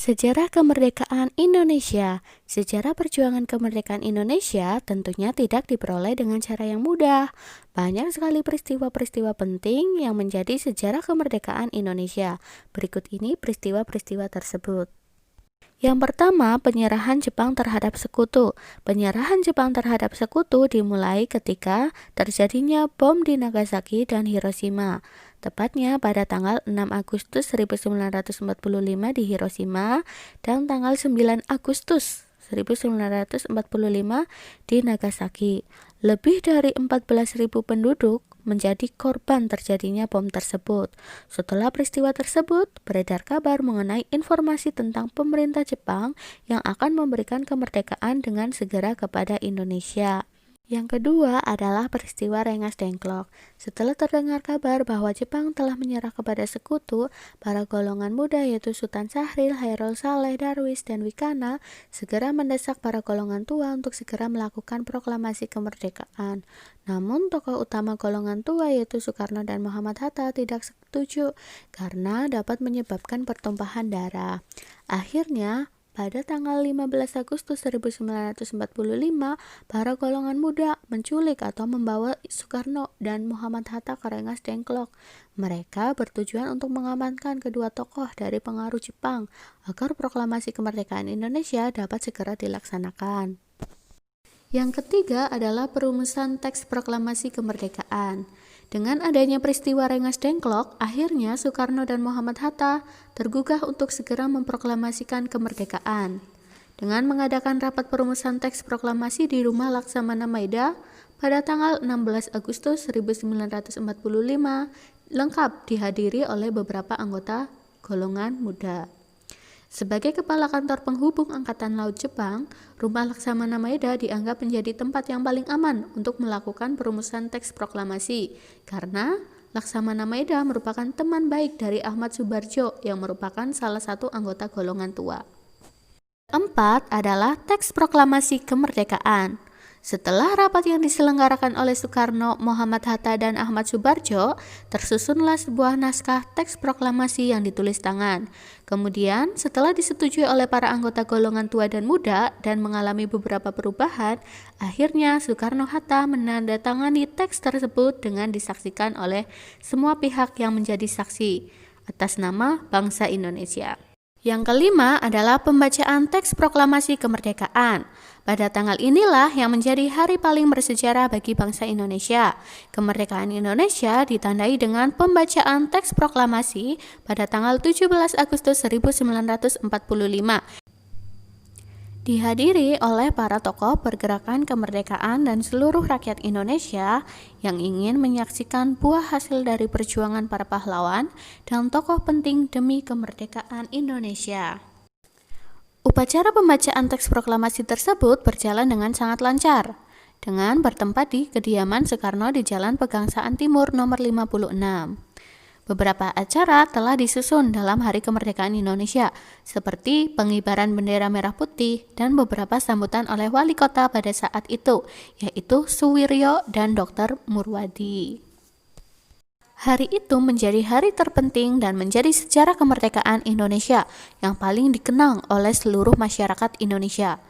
Sejarah kemerdekaan Indonesia. Sejarah perjuangan kemerdekaan Indonesia tentunya tidak diperoleh dengan cara yang mudah. Banyak sekali peristiwa-peristiwa penting yang menjadi sejarah kemerdekaan Indonesia. Berikut ini peristiwa-peristiwa tersebut. Yang pertama, penyerahan Jepang terhadap sekutu. Penyerahan Jepang terhadap sekutu dimulai ketika terjadinya bom di Nagasaki dan Hiroshima. Tepatnya pada tanggal 6 Agustus 1945 di Hiroshima dan tanggal 9 Agustus 1945 di Nagasaki. Lebih dari 14.000 penduduk menjadi korban terjadinya bom tersebut. Setelah peristiwa tersebut, beredar kabar mengenai informasi tentang pemerintah Jepang yang akan memberikan kemerdekaan dengan segera kepada Indonesia. Yang kedua adalah peristiwa Rengas Dengklok. Setelah terdengar kabar bahwa Jepang telah menyerah kepada sekutu, para golongan muda yaitu Sultan Syahrir, Hairil Saleh, Darwis, dan Wikana segera mendesak para golongan tua untuk segera melakukan proklamasi kemerdekaan. Namun tokoh utama golongan tua yaitu Soekarno dan Muhammad Hatta tidak setuju karena dapat menyebabkan pertumpahan darah. Akhirnya, pada tanggal 15 Agustus 1945, para golongan muda menculik atau membawa Soekarno dan Muhammad Hatta ke Rengas Dengklok. Mereka bertujuan untuk mengamankan kedua tokoh dari pengaruh Jepang agar proklamasi kemerdekaan Indonesia dapat segera dilaksanakan. Yang ketiga adalah perumusan teks proklamasi kemerdekaan. Dengan adanya peristiwa Rengas Dengklok, akhirnya Soekarno dan Muhammad Hatta tergugah untuk segera memproklamasikan kemerdekaan. Dengan mengadakan rapat perumusan teks proklamasi di Rumah Laksamana Maida pada tanggal 16 Agustus 1945, lengkap dihadiri oleh beberapa anggota golongan muda. Sebagai kepala kantor penghubung Angkatan Laut Jepang, Rumah Laksamana Maida dianggap menjadi tempat yang paling aman untuk melakukan perumusan teks proklamasi, karena Laksamana Maida merupakan teman baik dari Ahmad Subardjo yang merupakan salah satu anggota golongan tua. Keempat adalah teks proklamasi kemerdekaan. Setelah rapat yang diselenggarakan oleh Soekarno, Muhammad Hatta, dan Ahmad Subardjo, tersusunlah sebuah naskah teks proklamasi yang ditulis tangan. Kemudian, setelah disetujui oleh para anggota golongan tua dan muda dan mengalami beberapa perubahan, akhirnya Soekarno-Hatta menandatangani teks tersebut dengan disaksikan oleh semua pihak yang menjadi saksi atas nama bangsa Indonesia. Yang kelima adalah pembacaan teks proklamasi kemerdekaan. Pada tanggal inilah yang menjadi hari paling bersejarah bagi bangsa Indonesia. Kemerdekaan Indonesia ditandai dengan pembacaan teks proklamasi pada tanggal 17 Agustus 1945. Dihadiri oleh para tokoh pergerakan kemerdekaan dan seluruh rakyat Indonesia yang ingin menyaksikan buah hasil dari perjuangan para pahlawan dan tokoh penting demi kemerdekaan Indonesia. Upacara pembacaan teks proklamasi tersebut berjalan dengan sangat lancar, dengan bertempat di kediaman Soekarno di Jalan Pegangsaan Timur nomor 56. Beberapa acara telah disusun dalam Hari Kemerdekaan Indonesia, seperti pengibaran bendera merah putih dan beberapa sambutan oleh wali kota pada saat itu, yaitu Suwiryo dan Dr. Murwadi. Hari itu menjadi hari terpenting dan menjadi sejarah kemerdekaan Indonesia yang paling dikenang oleh seluruh masyarakat Indonesia.